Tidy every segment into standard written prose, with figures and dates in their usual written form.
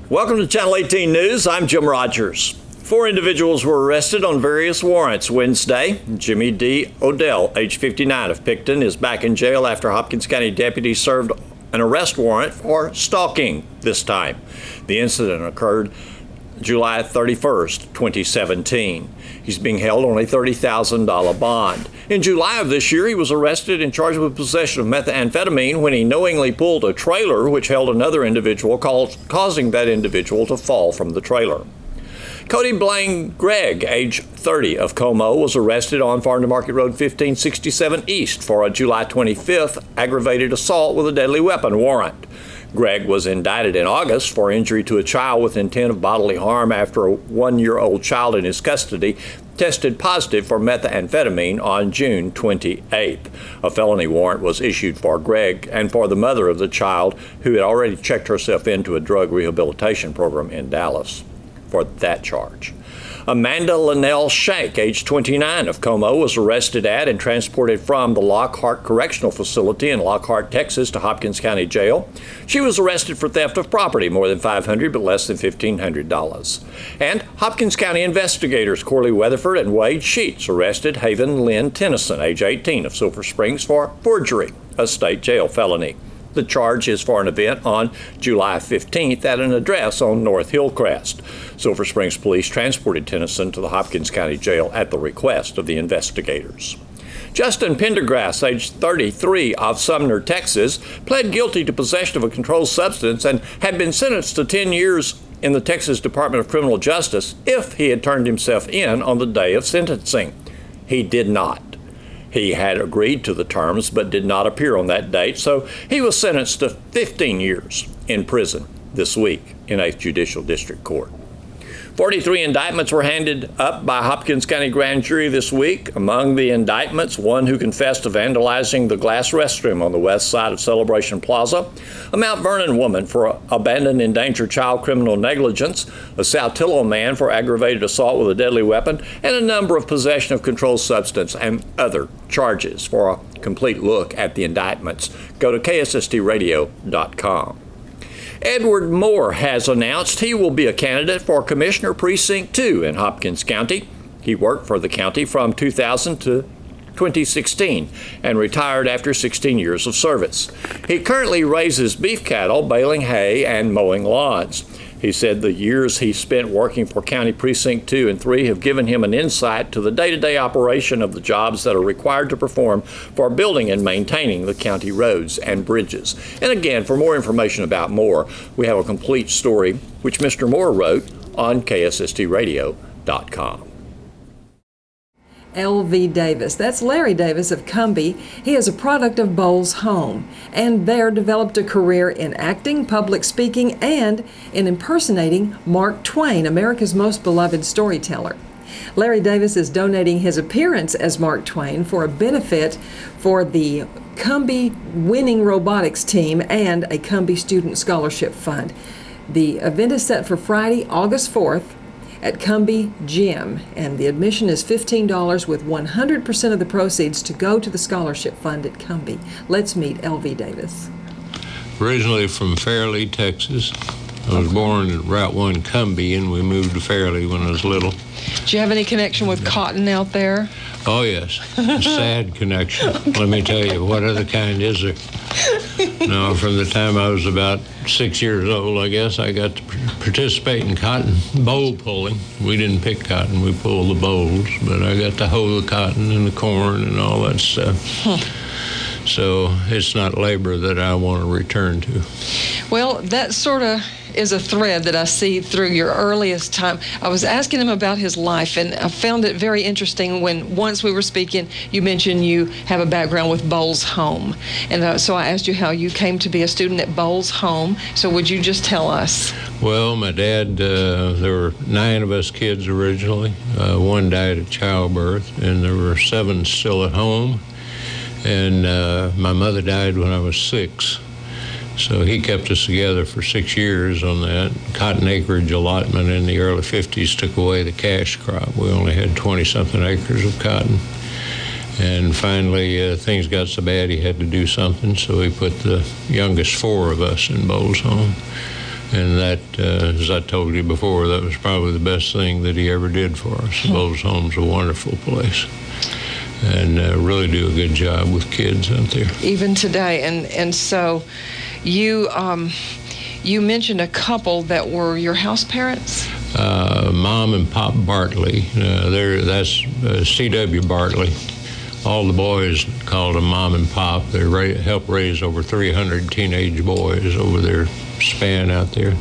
Welcome to Channel 18 News. I'm Jim Rogers. 4 individuals were arrested on various warrants Wednesday. Jimmy D. Odell, age 59, of Picton, is back in jail after Hopkins County deputies served an arrest warrant for stalking this time. The incident occurred July 31st, 2017. He's being held on a $30,000 bond. In July of this year, he was arrested and charged with possession of methamphetamine when he knowingly pulled a trailer which held another individual, causing that individual to fall from the trailer. Cody Blaine Gregg, age 30, of Como, was arrested on Farm to Market Road 1567 East for a July 25th aggravated assault with a deadly weapon warrant. Gregg was indicted in August for injury to a child with intent of bodily harm after a 1-year-old child in his custody tested positive for methamphetamine on June 28th. A felony warrant was issued for Gregg and for the mother of the child, who had already checked herself into a drug rehabilitation program in Dallas for that charge. Amanda Linnell Shank, age 29, of Como, was arrested at and transported from the Lockhart Correctional Facility in Lockhart, Texas, to Hopkins County Jail. She was arrested for theft of property, more than $500 but less than $1,500. And Hopkins County investigators Corley Weatherford and Wade Sheets arrested Haven Lynn Tennyson, age 18, of Silver Springs, for forgery, a state jail felony. The charge is for an event on July 15th at an address on North Hillcrest. Silver Springs police transported Tennyson to the Hopkins County Jail at the request of the investigators. Justin Pendergrass, age 33, of Sumner, Texas, pled guilty to possession of a controlled substance and had been sentenced to 10 years in the Texas Department of Criminal Justice if he had turned himself in on the day of sentencing. He did not. He had agreed to the terms but did not appear on that date, so he was sentenced to 15 years in prison this week in 8th Judicial District Court. 43 indictments were handed up by Hopkins County Grand Jury this week. Among the indictments, one who confessed to vandalizing the glass restroom on the west side of Celebration Plaza, a Mount Vernon woman for abandoned endangered child criminal negligence, a Saltillo man for aggravated assault with a deadly weapon, and a number of possession of controlled substance and other charges. For a complete look at the indictments, go to ksstrradio.com. Edward Moore has announced he will be a candidate for Commissioner Precinct 2 in Hopkins County. He worked for the county from 2000 to 2016 and retired after 16 years of service. He currently raises beef cattle, baling hay, and mowing lawns. He said the years he spent working for County Precinct 2 and 3 have given him an insight to the day-to-day operation of the jobs that are required to perform for building and maintaining the county roads and bridges. And again, for more information about Moore, we have a complete story which Mr. Moore wrote on ksstrradio.com. L.V. Davis. That's Larry Davis of Cumbie. He is a product of Bowles Home, and there developed a career in acting, public speaking, and in impersonating Mark Twain, America's most beloved storyteller. Larry Davis is donating his appearance as Mark Twain for a benefit for the Cumbie Winning Robotics Team and a Cumbie Student Scholarship Fund. The event is set for Friday, August 4th, at Cumbie Gym, and the admission is $15 with 100% of the proceeds to go to the scholarship fund at Cumbie. Let's meet L.V. Davis. Originally from Fairleigh, Texas. I was born at Route 1 Cumbie, and we moved to Fairleigh when I was little. Do you have any connection with cotton out there? Oh, yes. A sad connection. Let me tell you, what other kind is there? No, from the time I was about 6 years old, I guess, I got to participate in cotton bowl pulling. We didn't pick cotton, we pulled the bowls, but I got to hoe the cotton and the corn and all that stuff. So it's not labor that I want to return to. Well, that sort of is a thread that I see through your earliest time. I was asking him about his life, and I found it very interesting when once we were speaking, you mentioned you have a background with Bowles Home. And so I asked you how you came to be a student at Bowles Home. So would you just tell us? Well, my dad, there were 9 of us kids originally. 1 died at childbirth, and there were 7 still at home. And my mother died when I was 6. So he kept us together for 6 years on that. Cotton acreage allotment in the early 50s took away the cash crop. We only had 20-something acres of cotton. And finally, things got so bad he had to do something, so he put the youngest 4 of us in Bowles Home. And that, as I told you before, that was probably the best thing that he ever did for us. Bowles Home's a wonderful place, and really do a good job with kids out there. Even today. And so you mentioned a couple that were your house parents? Mom and Pop Bartley. That's C.W. Bartley. All the boys called them Mom and Pop. They helped raise over 300 teenage boys over their span out there.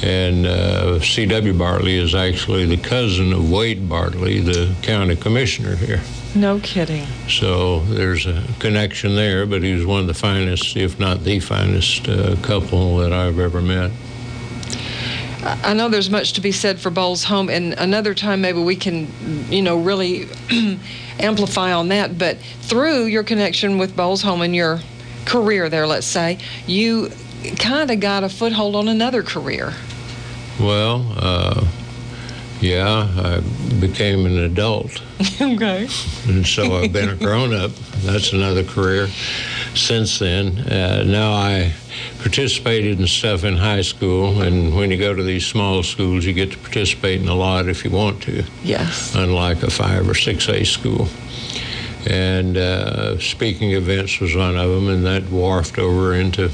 And C.W. Bartley is actually the cousin of Wade Bartley, the county commissioner here. No kidding. So there's a connection there, but he was one of the finest, if not the finest, couple that I've ever met. I know there's much to be said for Bowles Home, and another time maybe we can, really amplify on that. But through your connection with Bowles Home and your career there, let's say, you kind of got a foothold on another career. Well, yeah, I became an adult. Okay. And so I've been a grown-up. That's another career since then. Now I participated in stuff in high school, and when you go to these small schools, you get to participate in a lot if you want to. Yes. Unlike a 5 or 6A school. And speaking events was one of them, and that wharfed over into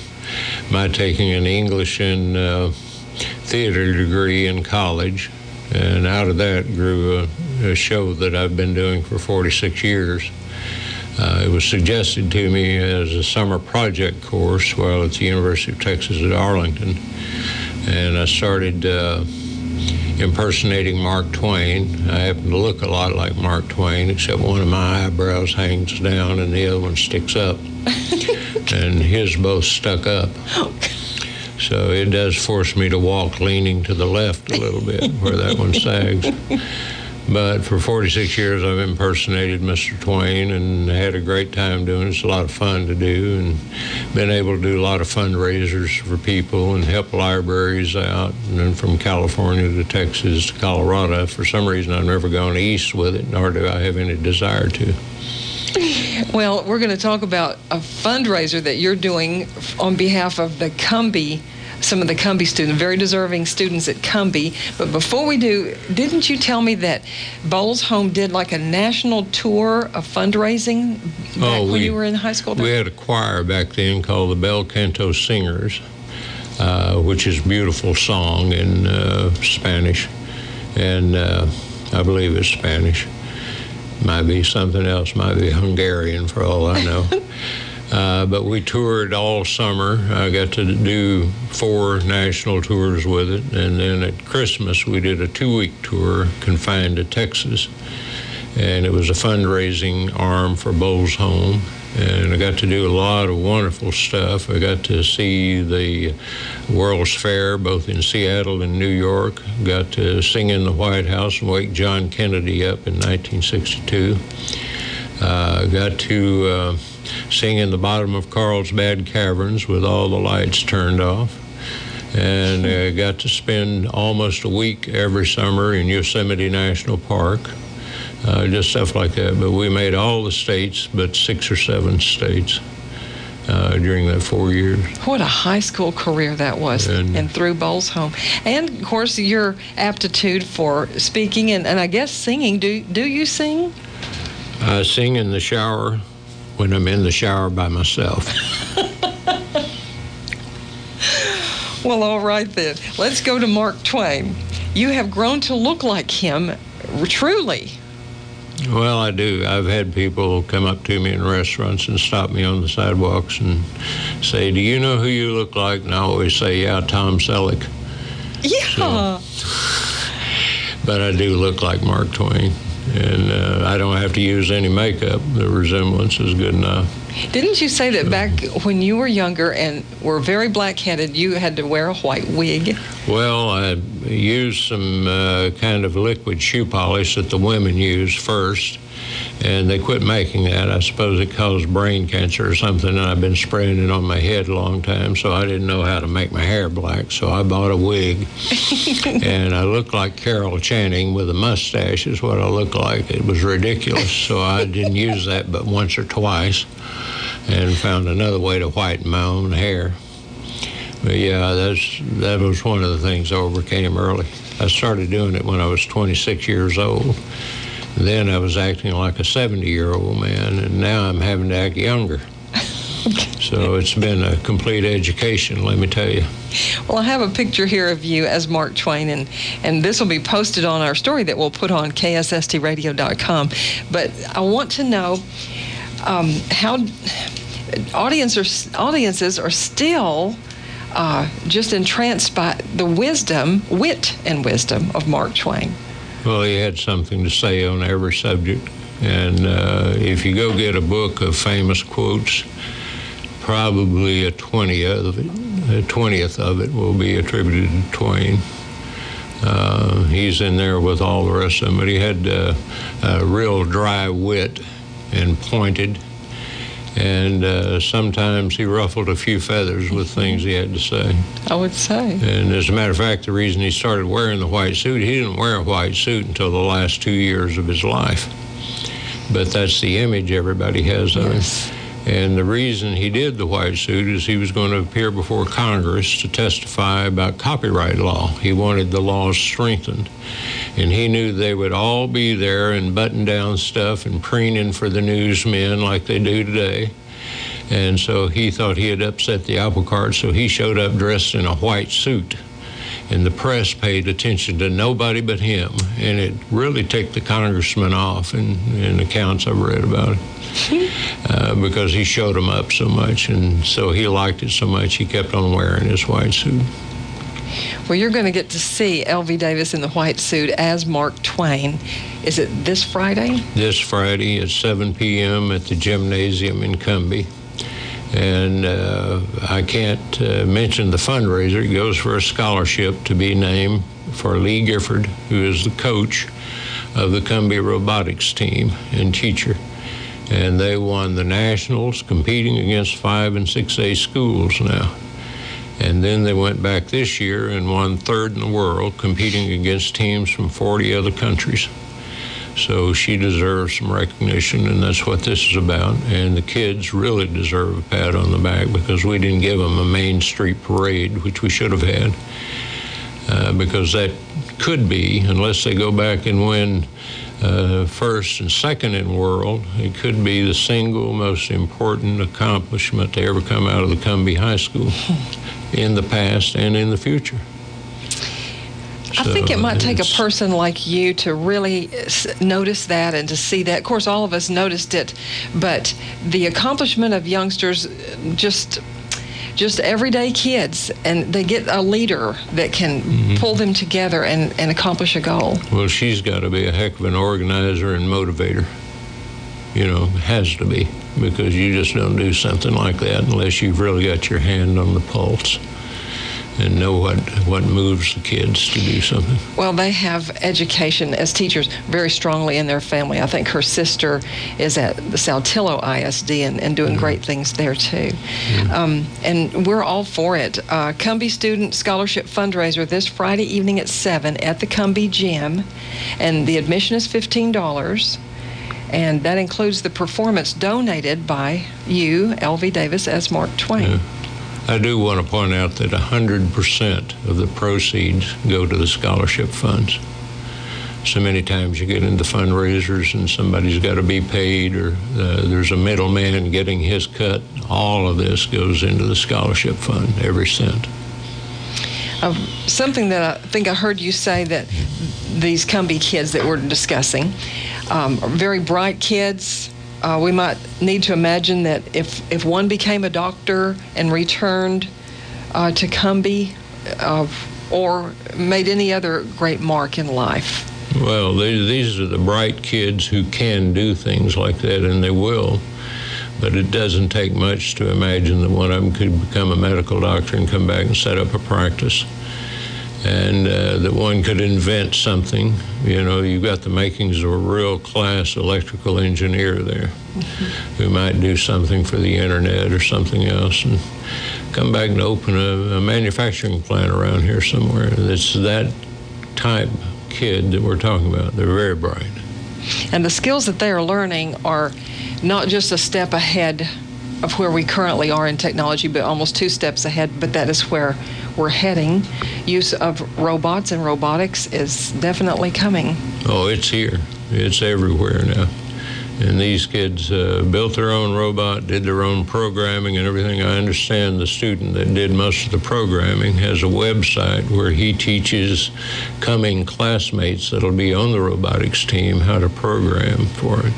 my taking an English and theater degree in college. And out of that grew a show that I've been doing for 46 years. It was suggested to me as a summer project course while at the University of Texas at Arlington. And I started impersonating Mark Twain. I happen to look a lot like Mark Twain, except one of my eyebrows hangs down and the other one sticks up. And his both stuck up. So it does force me to walk leaning to the left a little bit where that one sags. But for 46 years, I've impersonated Mr. Twain and had a great time doing it. It's a lot of fun to do, and been able to do a lot of fundraisers for people and help libraries out. And then from California to Texas to Colorado, for some reason, I've never gone east with it, nor do I have any desire to. Well, we're going to talk about a fundraiser that you're doing on behalf of the Cumbie, some of the Cumbie students, very deserving students at Cumbie. But before we do, didn't you tell me that Bowles Home did like a national tour of fundraising back when you were in high school? We had a choir back then called the Bel Canto Singers, which is beautiful song in Spanish, and I believe it's Spanish. Might be something else, might be Hungarian for all I know. But we toured all summer. I got to do 4 national tours with it. And then at Christmas, we did a 2-week tour confined to Texas. And it was a fundraising arm for Bowles Home. And I got to do a lot of wonderful stuff. I got to see the World's Fair, both in Seattle and New York. Got to sing in the White House and wake John Kennedy up in 1962. Got to sing in the bottom of Carlsbad Caverns with all the lights turned off. And got to spend almost a week every summer in Yosemite National Park. Just stuff like that. But we made all the states but 6 or 7 states during that 4 years. What a high school career that was, and through Bowles Home. And, of course, your aptitude for speaking and I guess singing. Do you sing? I sing in the shower when I'm in the shower by myself. Well, all right then. Let's go to Mark Twain. You have grown to look like him, truly. Well, I do. I've had people come up to me in restaurants and stop me on the sidewalks and say, "Do you know who you look like?" And I always say, "Yeah, Tom Selleck." Yeah. But I do look like Mark Twain. And I don't have to use any makeup. The resemblance is good enough. Didn't you say that back when you were younger and were very black-headed, you had to wear a white wig? Well, I used some kind of liquid shoe polish that the women use first, and they quit making that. I suppose it caused brain cancer or something, and I've been spraying it on my head a long time, so I didn't know how to make my hair black, so I bought a wig. And I looked like Carol Channing with a mustache is what I looked like. It was ridiculous, so I didn't use that but once or twice, and found another way to whiten my own hair. But yeah, that was one of the things I overcame early. I started doing it when I was 26 years old. Then I was acting like a 70-year-old man, and now I'm having to act younger. So it's been a complete education, let me tell you. Well, I have a picture here of you as Mark Twain, and this will be posted on our story that we'll put on ksstradio.com. But I want to know how audiences are still just entranced by the wit and wisdom of Mark Twain. Well, he had something to say on every subject. And if you go get a book of famous quotes, probably a 20th of it will be attributed to Twain. He's in there with all the rest of them, but he had a real dry wit and pointed. And sometimes he ruffled a few feathers with things he had to say. I would say. And as a matter of fact, the reason he started wearing the white suit, he didn't wear a white suit until the last 2 years of his life. But that's the image everybody has of him. And the reason he did the white suit is he was going to appear before Congress to testify about copyright law. He wanted the laws strengthened. And he knew they would all be there in button-down stuff and preening for the newsmen like they do today. And so he thought he had upset the apple cart, so he showed up dressed in a white suit. And the press paid attention to nobody but him. And it really ticked the congressman off in accounts I've read about it. Because he showed him up so much, and so he liked it so much he kept on wearing his white suit. Well, you're going to get to see L.V. Davis in the white suit as Mark Twain. Is it this Friday? This Friday at 7 p.m. at the gymnasium in Cumbie. And I can't mention the fundraiser. It goes for a scholarship to be named for Lee Gifford, who is the coach of the Cumbie robotics team and teacher. And they won the nationals, competing against 5 and 6A schools now. And then they went back this year and won third in the world, competing against teams from 40 other countries. So she deserves some recognition, and that's what this is about. And the kids really deserve a pat on the back because we didn't give them a Main Street parade, which we should have had, because that could be, unless they go back and win first and second in world, it could be the single most important accomplishment to ever come out of the Cumbie High School in the past and in the future. I think it might take a person like you to really notice that and to see that. Of course, all of us noticed it, but the accomplishment of youngsters, just everyday kids, and they get a leader that can pull them together and accomplish a goal. Well, she's got to be a heck of an organizer and motivator. You know, has to be, because you just don't do something like that unless you've really got your hand on the pulse and know what moves the kids to do something. Well, they have education as teachers very strongly in their family. I think her sister is at the Saltillo ISD and doing great things there too. And we're all for it. Cumbie Student Scholarship Fundraiser this Friday evening at 7 at the Cumbie Gym, and the admission is $15. And that includes the performance donated by you, L.V. Davis, as Mark Twain. Yeah. I do want to point out that 100% of the proceeds go to the scholarship funds. So many times you get into fundraisers and somebody's got to be paid, or there's a middleman getting his cut. All of this goes into the scholarship fund, every cent. Something that I think I heard you say, that these Cumbie kids that we're discussing are very bright kids. We might need to imagine that if one became a doctor and returned to Cumbie or made any other great mark in life. Well, these are the bright kids who can do things like that, and they will. But it doesn't take much to imagine that one of them could become a medical doctor and come back and set up a practice. And that one could invent something. You know, you've got the makings of a real class electrical engineer there who might do something for the internet or something else and come back and open a manufacturing plant around here somewhere. It's that type kid that we're talking about. They're very bright. And the skills that they are learning are not just a step ahead of where we currently are in technology, but almost 2 steps ahead. But that is where we're heading. Use of robots and robotics is definitely coming. Oh, it's here. It's everywhere now. And these kids built their own robot, did their own programming and everything. I understand the student that did most of the programming has a website where he teaches coming classmates that'll be on the robotics team how to program for it.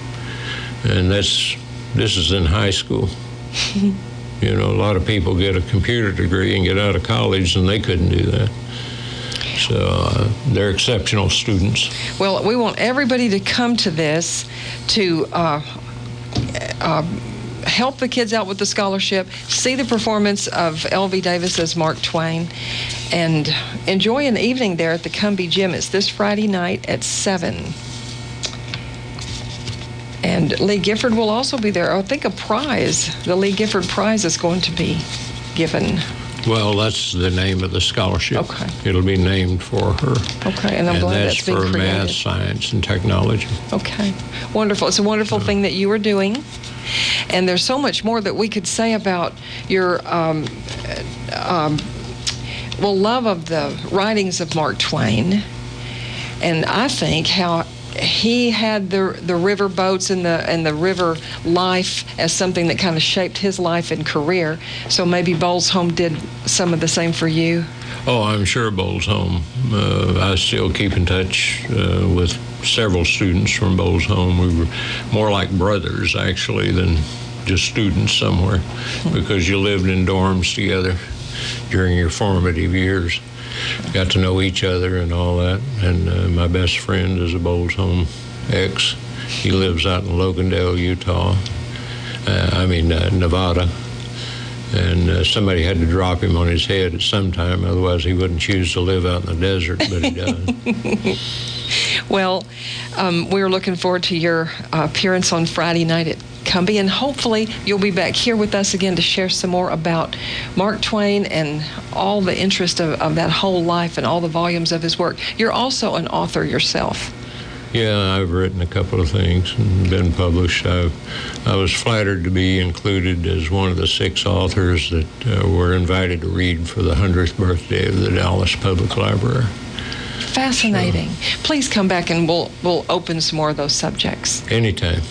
And this is in high school. You know, a lot of people get a computer degree and get out of college, and they couldn't do that. So they're exceptional students. Well, we want everybody to come to this to help the kids out with the scholarship, see the performance of L.V. Davis as Mark Twain, and enjoy an evening there at the Cumbie Gym. It's this Friday night at 7. And Lee Gifford will also be there. I think a prize, the Lee Gifford Prize, is going to be given. Well, that's the name of the scholarship. Okay. It'll be named for her. Okay, and I'm glad that's being created. And that's for math, science, and technology. Okay, wonderful. It's a wonderful thing that you are doing. And there's so much more that we could say about your love of the writings of Mark Twain. And I think how he had the river boats and the river life as something that kind of shaped his life and career. So maybe Bowles Home did some of the same for you. Oh, I'm sure Bowles Home. I still keep in touch with several students from Bowles Home. We were more like brothers, actually, than just students somewhere, because you lived in dorms together during your formative years. Got to know each other and all that. And my best friend is a Bowles Home ex. He lives out in Logandale, Utah. Nevada. And somebody had to drop him on his head at some time, otherwise he wouldn't choose to live out in the desert, but he does. Well, we're looking forward to your appearance on Friday night at Cumbie, and hopefully you'll be back here with us again to share some more about Mark Twain and all the interest of that whole life and all the volumes of his work. You're also an author yourself. Yeah, I've written a couple of things and been published. I was flattered to be included as one of the 6 authors that were invited to read for the 100th birthday of the Dallas Public Library. Fascinating. So, please come back and we'll open some more of those subjects. Anytime.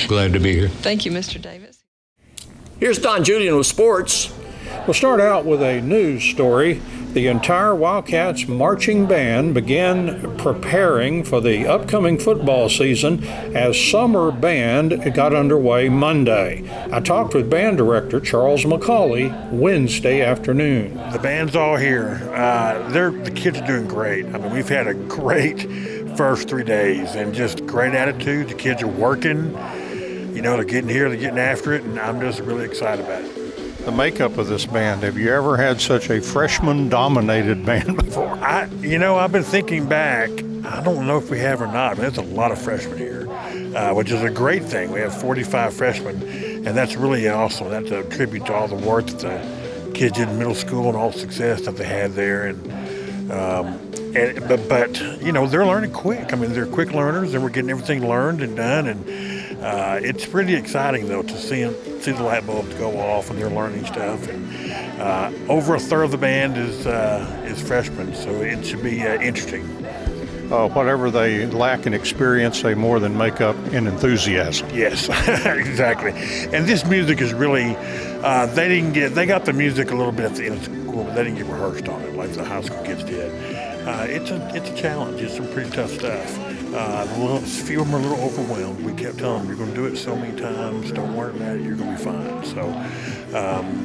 Glad to be here. Thank you, Mr. Davis. Here's Don Julian with sports. We'll start out with a news story. The entire Wildcats marching band began preparing for the upcoming football season as summer band got underway Monday. I talked with band director Charles McCauley Wednesday afternoon. The band's all here. The kids are doing great. I mean, we've had a great first 3 days and just great attitude. The kids are working. You know, they're getting here, they're getting after it, and I'm just really excited about it. The makeup of this band, have you ever had such a freshman-dominated band before? I've been thinking back. I don't know if we have or not. I mean, there's a lot of freshmen here, which is a great thing. We have 45 freshmen, and that's really awesome. That's a tribute to all the work that the kids did in middle school and all the success that they had there. But they're learning quick. I mean, they're quick learners, and we're getting everything learned and done. And it's pretty exciting, though, to see the light bulbs go off and they're learning stuff. And over a third of the band is freshmen, so it should be interesting. Whatever they lack in experience, they more than make up in enthusiasm. Yes, exactly. And this music is really, they got the music a little bit at the end of school, but they didn't get rehearsed on it like the high school kids did. It's a challenge. It's some pretty tough stuff. A few of them are a little overwhelmed. We kept telling them, you're going to do it so many times. Don't worry about it. You're going to be fine. So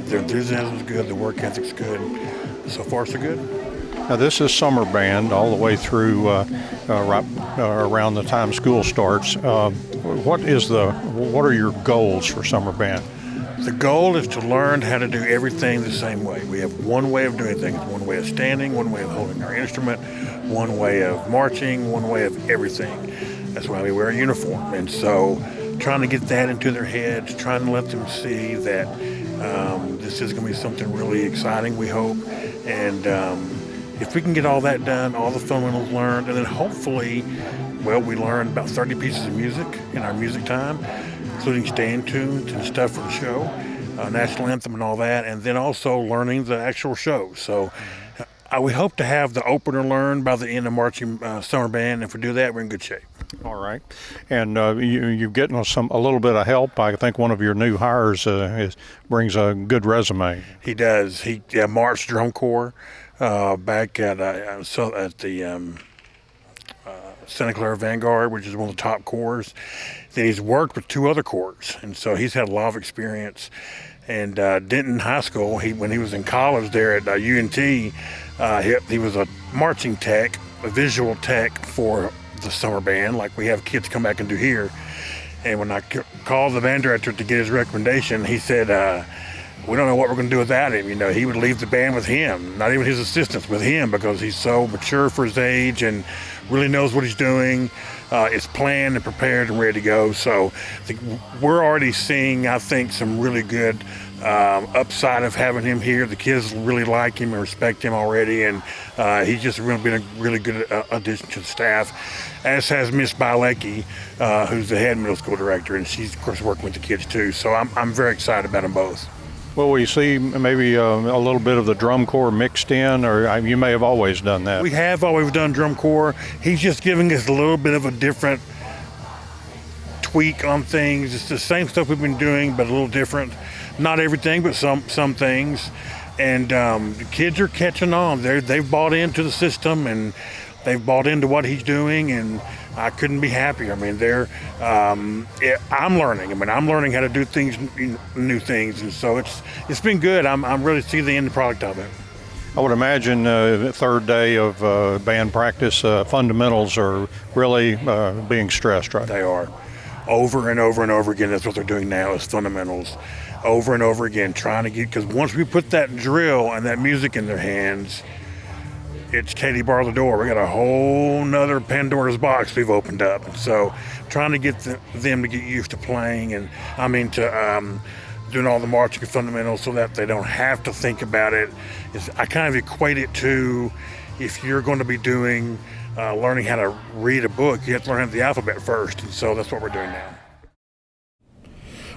their enthusiasm's good. Their work ethic's good. So far, so good. Now, this is summer band all the way through right around the time school starts. What are your goals for summer band? The goal is to learn how to do everything the same way. We have one way of doing things, one way of standing, one way of holding our instrument, one way of marching, one way of everything. That's why we wear a uniform. And so trying to get that into their heads, trying to let them see that this is going to be something really exciting, we hope. And if we can get all that done, all the fundamentals learned, and then hopefully, we learn about 30 pieces of music in our music time. including stand tunes and stuff for the show, national anthem and all that, and then also learning the actual show. So we hope to have the opener learned by the end of marching summer band. If we do that, we're in good shape. All right. And you're getting a little bit of help. I think one of your new hires brings a good resume. He does. He marched drum corps back at the Santa Clara Vanguard, which is one of the top corps. Then he's worked with 2 other corps, and so he's had a lot of experience. And Denton High School, when he was in college there at UNT, he was a marching tech, a visual tech for the summer band, like we have kids come back and do here. And when I called the band director to get his recommendation, he said, we don't know what we're going to do without him. He would leave the band with him, not even his assistants, with him, because he's so mature for his age and really knows what he's doing. Is planned and prepared and ready to go. So I think we're already seeing, some really good upside of having him here. The kids really like him and respect him already, and he's just really been a really good addition to the staff, as has Miss Bilecki, who's the head middle school director, and she's, of course, working with the kids too. So I'm very excited about them both. Well, we see maybe a little bit of the drum corps mixed in, or you may have always done that. We have always done drum corps. He's just giving us a little bit of a different tweak on things. It's the same stuff we've been doing, but a little different. Not everything, but some things. And the kids are catching on. They've bought into the system, and they've bought into what he's doing, and I couldn't be happier. I'm learning. I'm learning how to do things, new things, and so it's been good. I'm really seeing the end product of it. I would imagine the third day of band practice, fundamentals are really being stressed, right? They are. Over and over and over again, that's what they're doing now, is fundamentals. Over and over again, trying to get, because once we put that drill and that music in their hands, it's Katie bar the door. We got a whole nother Pandora's box we've opened up. And so trying to get them to get used to playing and doing all the marching fundamentals so that they don't have to think about it. I kind of equate it to, if you're going to be doing learning how to read a book, you have to learn the alphabet first. And so that's what we're doing now.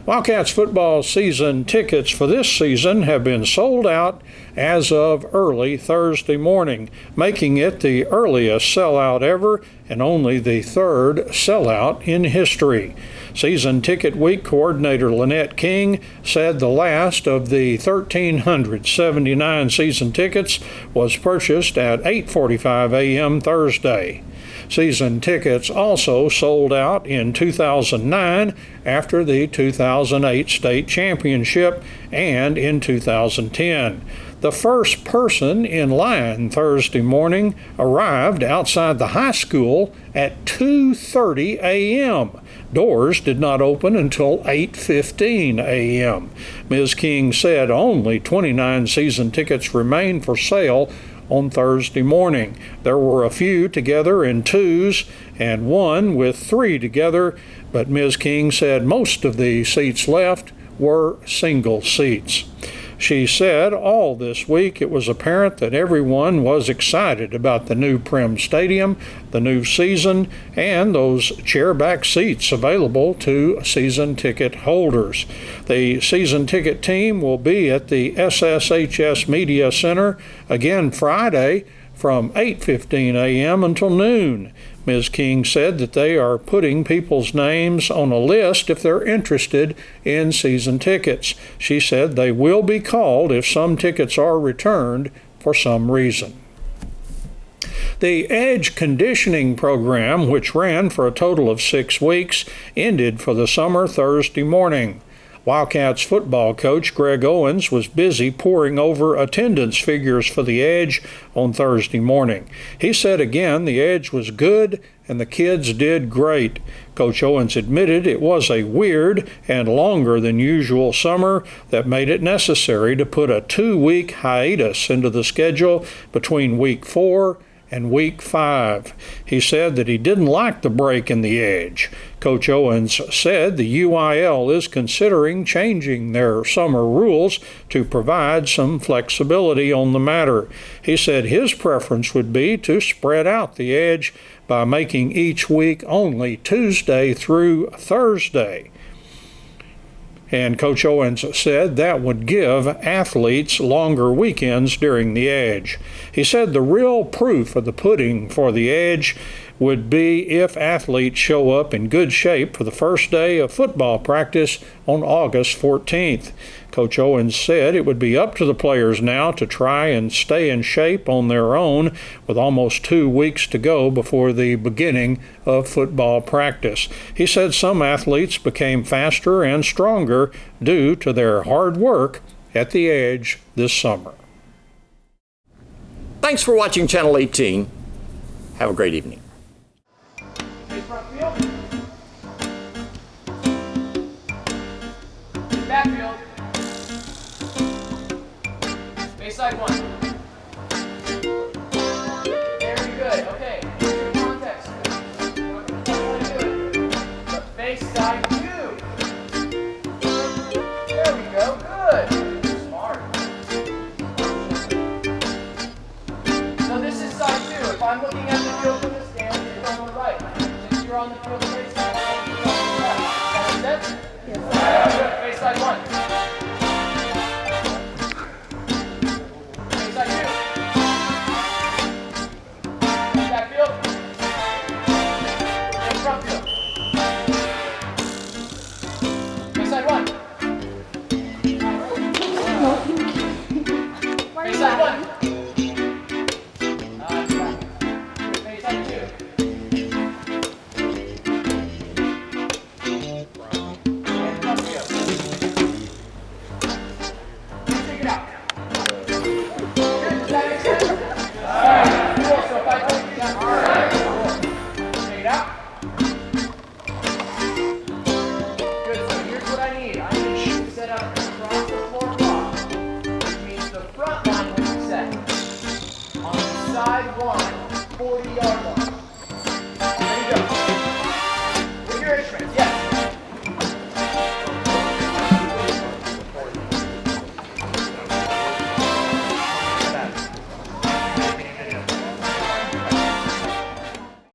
Wildcats football season tickets for this season have been sold out as of early Thursday morning, making it the earliest sellout ever and only the 3rd sellout in history. Season Ticket Week coordinator Lynette King said the last of the 1,379 season tickets was purchased at 8:45 a.m. Thursday. Season tickets also sold out in 2009 after the 2008 state championship and in 2010. The first person in line Thursday morning arrived outside the high school at 2:30 a.m. Doors did not open until 8:15 a.m. Ms. King said only 29 season tickets remain for sale on Thursday morning. There were a few together in 2s and one with 3 together, but Ms. King said most of the seats left were single seats. She said all this week it was apparent that everyone was excited about the new Prim Stadium, the new season, and those chairback seats available to season ticket holders. The season ticket team will be at the SSHS Media Center again Friday from 8:15 a.m. until noon. Ms. King said that they are putting people's names on a list if they're interested in season tickets. She said they will be called if some tickets are returned for some reason. The Edge Conditioning Program, which ran for a total of 6 weeks, ended for the summer Thursday morning. Wildcats football coach Greg Owens was busy poring over attendance figures for the Edge on Thursday morning. He said again the Edge was good and the kids did great. Coach Owens admitted it was a weird and longer than usual summer that made it necessary to put a 2-week hiatus into the schedule between week 4 and week 5. He said that he didn't like the break in the Edge. Coach Owens said the UIL is considering changing their summer rules to provide some flexibility on the matter. He said his preference would be to spread out the Edge by making each week only Tuesday through Thursday. And Coach Owens said that would give athletes longer weekends during the Edge. He said the real proof of the pudding for the Edge would be if athletes show up in good shape for the first day of football practice on August 14th. Coach Owens said it would be up to the players now to try and stay in shape on their own with almost 2 weeks to go before the beginning of football practice. He said some athletes became faster and stronger due to their hard work at the Edge this summer. Thanks for watching Channel 18. Have a great evening. Backfield. Backside one. Very good. Okay. Here's your context. Backside two. There we go. Good. Smart. So this is side two. If I'm looking at the field from the stand, it's on the right. Since you're on the field backside, it's on the left. Got it set? Yes. Good. Backside one. Backside two. Backfield. And front field. Backside one. Backside one. Backside two. And front field. Take it out. Good. Does that make sense? Alright, cool. So if I take it out, alright, cool. Take it out. Good. So here's what I need. I need you to set up across the floor block, which means the front line will be set on the side one 40-yard line.